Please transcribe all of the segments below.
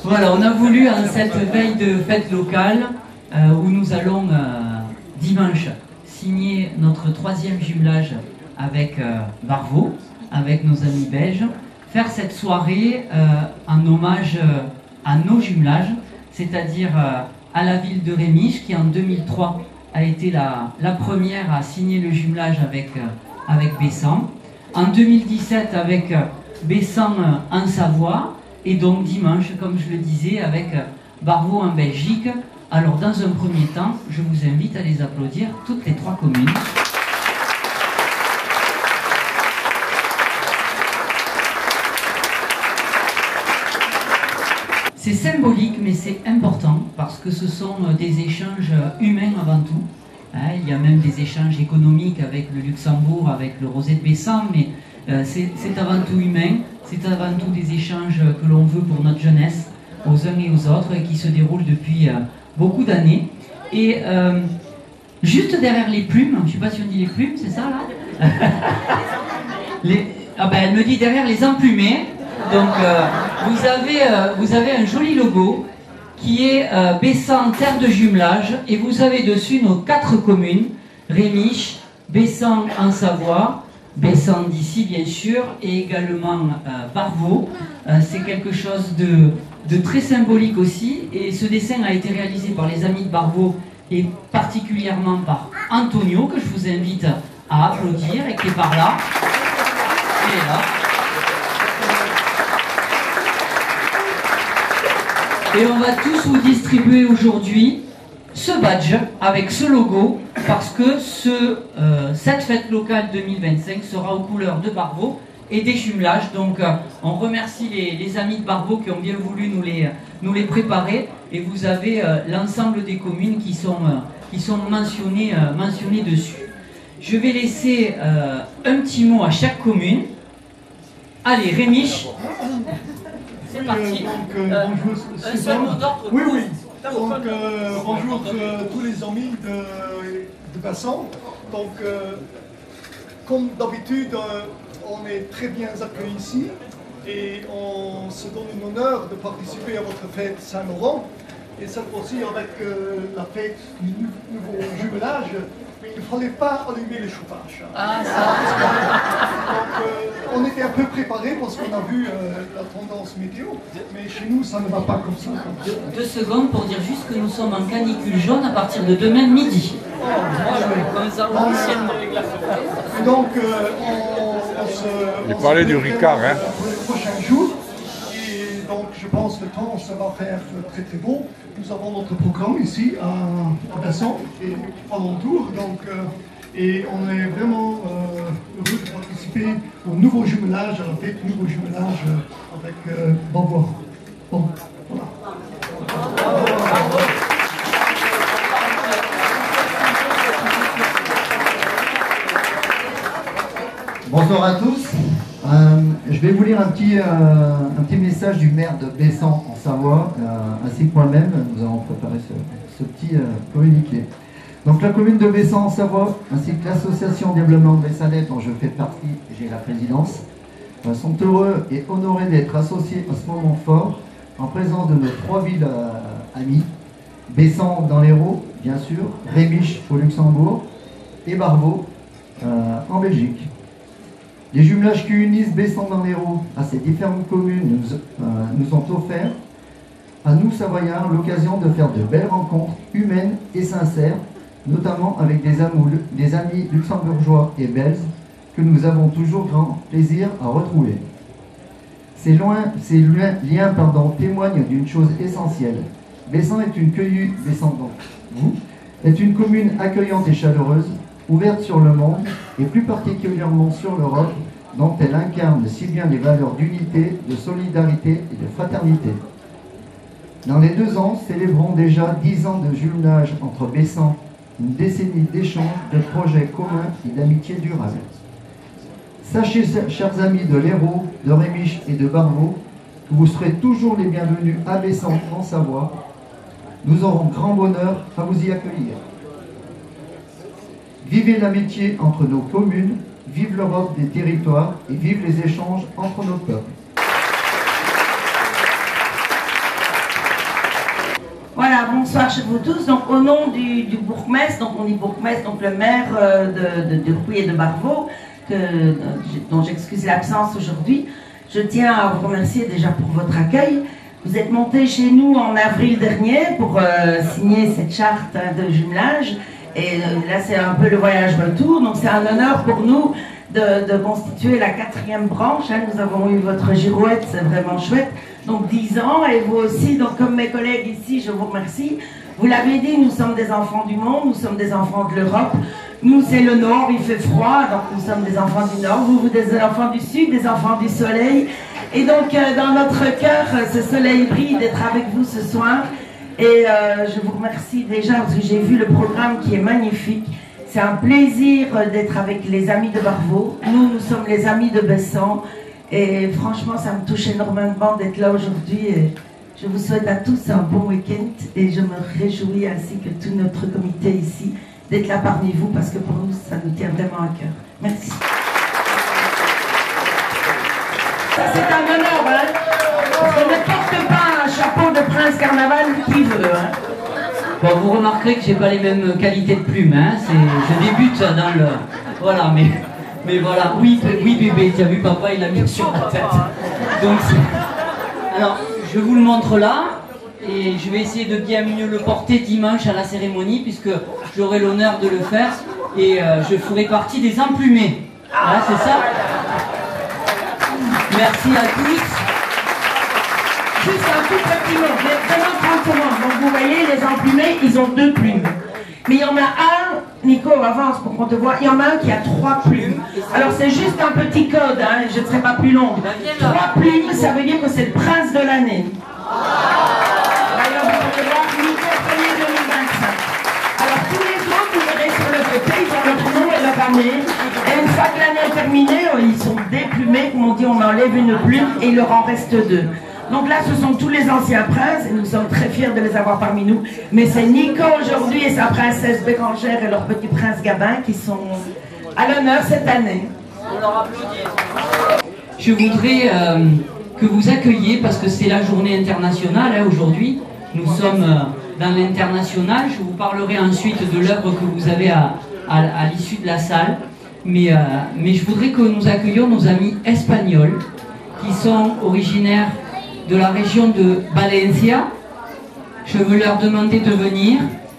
Voilà, on a voulu, en cette veille de fête locale, où nous allons dimanche signer notre 3e jumelage avec Barvaux, avec nos amis belges, faire cette soirée en hommage à nos jumelages, c'est-à-dire à la ville de Rémiche, qui en 2003 a été la première à signer le jumelage avec Bessan, en 2017 avec Bessan en Savoie, et donc dimanche, comme je le disais, avec Barvaux en Belgique. Alors dans un premier temps, je vous invite à les applaudir, toutes les 3 communes. C'est symbolique, mais c'est important, parce que ce sont des échanges humains avant tout. Il y a même des échanges économiques avec le Luxembourg, avec le Rosé de Bessan, mais c'est avant tout humain, c'est avant tout des échanges que l'on veut pour notre jeunesse, aux uns et aux autres, et qui se déroulent depuis beaucoup d'années. Et juste derrière les plumes, je ne sais pas si on dit les plumes, c'est ça là elle me dit derrière les emplumés. Donc vous avez un joli logo qui est Bessan terre de jumelage, et vous avez dessus nos 4 communes, Rémiche, Bessan en Savoie, Bessan d'ici bien sûr, et également Barvaux. C'est quelque chose de très symbolique aussi, et ce dessin a été réalisé par les amis de Barvaux et particulièrement par Antonio, que je vous invite à applaudir, et qui est par là. Il est là. Et on va tous vous distribuer aujourd'hui ce badge avec ce logo, parce que cette fête locale 2025 sera aux couleurs de Barvaux et des jumelages. Donc on remercie les amis de Barvaux qui ont bien voulu nous les préparer, et vous avez l'ensemble des communes qui sont mentionnées dessus. Je vais laisser un petit mot à chaque commune. Allez, Rémiche. C'est parti. Bonjour, un seul mot d'ordre. Oui. Donc, bonjour tous les amis de Bessan. Donc, comme d'habitude, on est très bien accueillis ici, et on se donne l'honneur de participer à votre fête Saint-Laurent. Et cette fois-ci avec la fête du nouveau jumelage. Mais il ne fallait pas allumer le chauffage. Ah, ça. Donc, on était un peu préparés parce qu'on a vu la tendance météo, mais chez nous, ça ne va pas comme ça. 2 secondes pour dire juste que nous sommes en canicule jaune à partir de demain midi. Comme ça, donc, Il parlait du Ricard, hein. Pour les prochains jours. Et donc, je pense que le temps, ça va faire très très beau. Nous avons notre programme ici à Bessan et alentour. Donc, et on est vraiment heureux de participer au nouveau jumelage, à la fête du nouveau jumelage avec Barvaux. Bon, voilà. Bonsoir à tous. Je vais vous lire un petit message du maire de Bessan en Savoie, ainsi que moi-même. Nous avons préparé ce petit communiqué. Donc la commune de Bessan en Savoie, ainsi que l'association développement Bessanais dont je fais partie, j'ai la présidence, sont heureux et honorés d'être associés à ce moment fort en présence de nos 3 villes amies, Bessan dans l'Hérault, bien sûr, Rémiche au Luxembourg et Barvaux en Belgique. Les jumelages qui unissent Bessan dans l'Hérault à ces différentes communes nous ont offert, à nous Savoyards, l'occasion de faire de belles rencontres humaines et sincères, notamment avec des amis luxembourgeois et belges que nous avons toujours grand plaisir à retrouver. Ces liens témoignent d'une chose essentielle. Bessan est une commune accueillante et chaleureuse, ouverte sur le monde, et plus particulièrement sur l'Europe, dont elle incarne si bien les valeurs d'unité, de solidarité et de fraternité. Dans les 2 ans, célébrons déjà 10 ans de jumelage entre Bessan, une décennie d'échanges, de projets communs et d'amitié durable. Sachez, chers amis de l'Hérault, de Rémiche et de Barvaux, que vous serez toujours les bienvenus à Bessan en Savoie. Nous aurons grand bonheur à vous y accueillir. Vivez l'amitié entre nos communes, vive l'Europe des territoires et vive les échanges entre nos peuples. Voilà, bonsoir chez vous tous. Donc, au nom du bourgmestre, donc on dit bourgmestre, donc le maire de Rouy et de Barvaux, dont j'excuse l'absence aujourd'hui, je tiens à vous remercier déjà pour votre accueil. Vous êtes monté chez nous en avril dernier pour signer cette charte de jumelage. Et là, c'est un peu le voyage retour. Donc, c'est un honneur pour nous de constituer la 4e branche. Nous avons eu votre girouette, c'est vraiment chouette. Donc 10 ans, et vous aussi, donc comme mes collègues ici, je vous remercie. Vous l'avez dit, nous sommes des enfants du monde, nous sommes des enfants de l'Europe. Nous, c'est le Nord, il fait froid, donc nous sommes des enfants du Nord. Vous, des enfants du Sud, des enfants du Soleil. Et donc, dans notre cœur, ce soleil brille d'être avec vous ce soir. Et je vous remercie déjà parce que j'ai vu le programme qui est magnifique. C'est un plaisir d'être avec les amis de Barvaux. Nous sommes les amis de Bessan. Et franchement, ça me touche énormément d'être là aujourd'hui. Et je vous souhaite à tous un bon week-end. Et je me réjouis ainsi que tout notre comité ici d'être là parmi vous parce que pour nous, ça nous tient vraiment à cœur. Merci. Ça, c'est un honneur, hein. On ne porte pas un chapeau de prince carnaval qui veut, hein. Bon, vous remarquerez que j'ai pas les mêmes qualités de plume, hein. Je débute dans le... Voilà, mais voilà, oui bébé, tu as vu papa, il l'a mis sur la tête. Donc, alors, je vous le montre là, et je vais essayer de bien mieux le porter dimanche à la cérémonie, puisque j'aurai l'honneur de le faire, et je ferai partie des emplumés. Voilà, c'est ça. Merci à tous. Juste un tout petit mot, vraiment 30 secondes. Donc vous voyez, les emplumés, ils ont 2 plumes. Mais il y en a un, Nico, avance pour qu'on te voit, il y en a un qui a 3 plumes. Alors c'est juste un petit code, hein, je ne serai pas plus longue. 3 plumes, ça veut dire que c'est le prince de l'année. Alors vous pouvez voir Nico 1er 2025. Alors tous les autres, vous verrez sur le côté, ils ont leur nom et leur année. Et une fois que l'année est terminée, ils sont déplumés, comme on dit, on enlève une plume et il leur en reste 2. Donc là, ce sont tous les anciens princes et nous sommes très fiers de les avoir parmi nous. Mais c'est Nico aujourd'hui et sa princesse Bérangère et leur petit prince Gabin qui sont à l'honneur cette année. On leur applaudit. Je voudrais que vous accueilliez, parce que c'est la journée internationale hein, aujourd'hui. Nous sommes dans l'international. Je vous parlerai ensuite de l'œuvre que vous avez à l'issue de la salle. Mais je voudrais que nous accueillions nos amis espagnols qui sont originaires de la région de Valencia. Je veux leur demander de venir.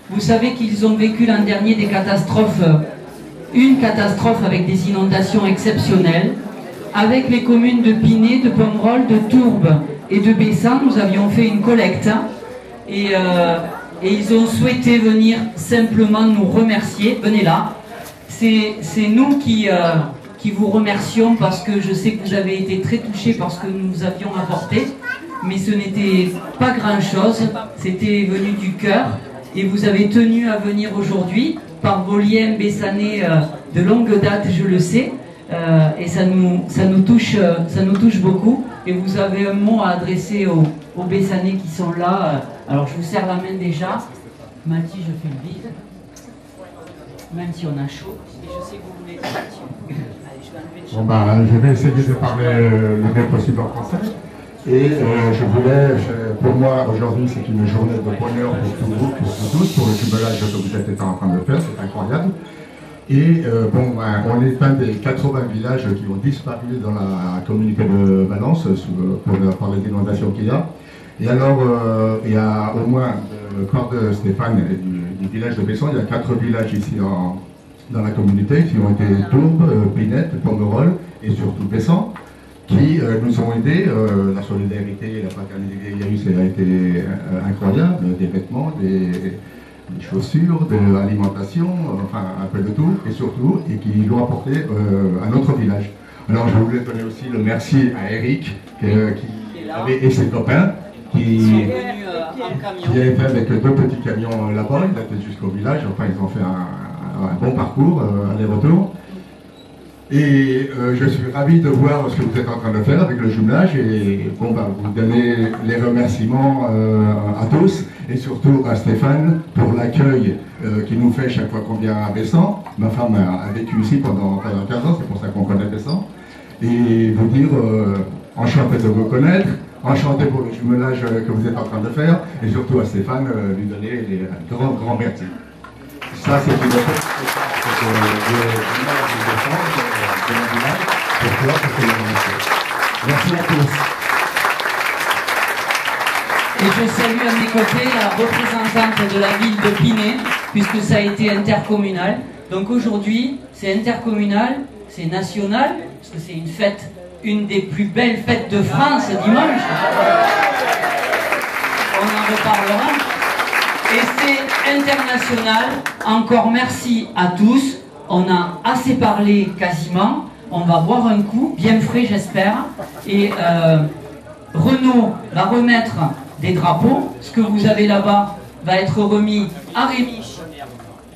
Vous savez qu'ils ont vécu l'an dernier des catastrophes, une catastrophe avec des inondations exceptionnelles. Avec les communes de Pinet, de Pomerol, de Tourbe et de Bessan, nous avions fait une collecte et ils ont souhaité venir simplement nous remercier. Venez là. C'est nous qui vous remercions parce que je sais que vous avez été très touchés par ce que nous avions apporté, mais ce n'était pas grand-chose, c'était venu du cœur et vous avez tenu à venir aujourd'hui par vos liens bessanais de longue date, je le sais, et ça nous touche beaucoup. Et vous avez un mot à adresser aux bessanais qui sont là. Alors je vous serre la main déjà. Mathie, je fais le vide, même si on a chaud. Et je sais que vous voulez. Allez, je vais enlever le chapeau. Bon je vais essayer de parler le mieux possible en français. Et je voulais, pour moi aujourd'hui c'est une journée de bonheur pour tout vous, pour vous tous, pour le jumelage que vous êtes en train de faire, c'est incroyable. Et on est un des 80 villages qui ont disparu dans la communauté de Valence par les inondations qu'il y a. Et alors, il y a au moins, le corps de Stéphane du village de Bessan, il y a 4 villages ici dans la communauté qui ont été Tourbe, Pinette, Pomerol et surtout Bessan, qui nous ont aidés. La solidarité et la fraternité qu'il y a eu, ça a été incroyable, des vêtements, des chaussures, de l'alimentation, enfin un peu de tout, et surtout, et qui l'ont apporté à notre village. Alors je voulais donner aussi le merci à Eric, et ses copains, qui a été avec 2 petits camions là-bas, il a été jusqu'au village, enfin ils ont fait un bon parcours, aller-retour. Et je suis ravi de voir ce que vous êtes en train de faire avec le jumelage et vous donnez les remerciements à tous et surtout à Stéphane pour l'accueil qu'il nous fait chaque fois qu'on vient à Bessan. Ma femme a vécu ici pendant 15 ans, c'est pour ça qu'on connaît Bessan. Et vous dire enchanté de vous connaître, Enchanté pour le jumelage que vous êtes en train de faire, et surtout à Stéphane, lui donner un grand merci. Ça, c'est une merci à tous. Et je salue à mes côtés la représentante de la ville de Pinay, puisque ça a été intercommunal. Donc aujourd'hui, c'est intercommunal, c'est national, parce que c'est une fête, une des plus belles fêtes de France dimanche. On en reparlera. Et c'est international. Encore merci à tous. On a assez parlé quasiment. On va boire un coup, bien frais j'espère. Et Renaud va remettre des drapeaux. Ce que vous avez là-bas va être remis à Rémiche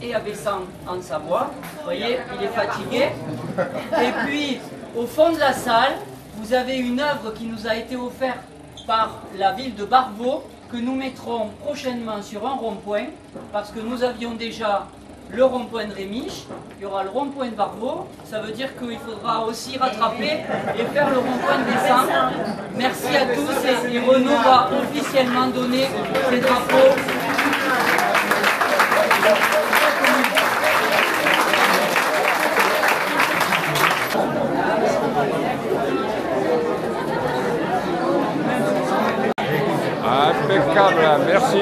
et à Bessan en Savoie. Vous voyez, il est fatigué. Et puis, au fond de la salle, vous avez une œuvre qui nous a été offerte par la ville de Barvaux, que nous mettrons prochainement sur un rond-point, parce que nous avions déjà le rond-point de Rémiche, il y aura le rond-point de Barvaux, ça veut dire qu'il faudra aussi rattraper et faire le rond-point de Bessan. Merci à tous et Renaud va officiellement donner ses drapeaux. Impeccable, merci.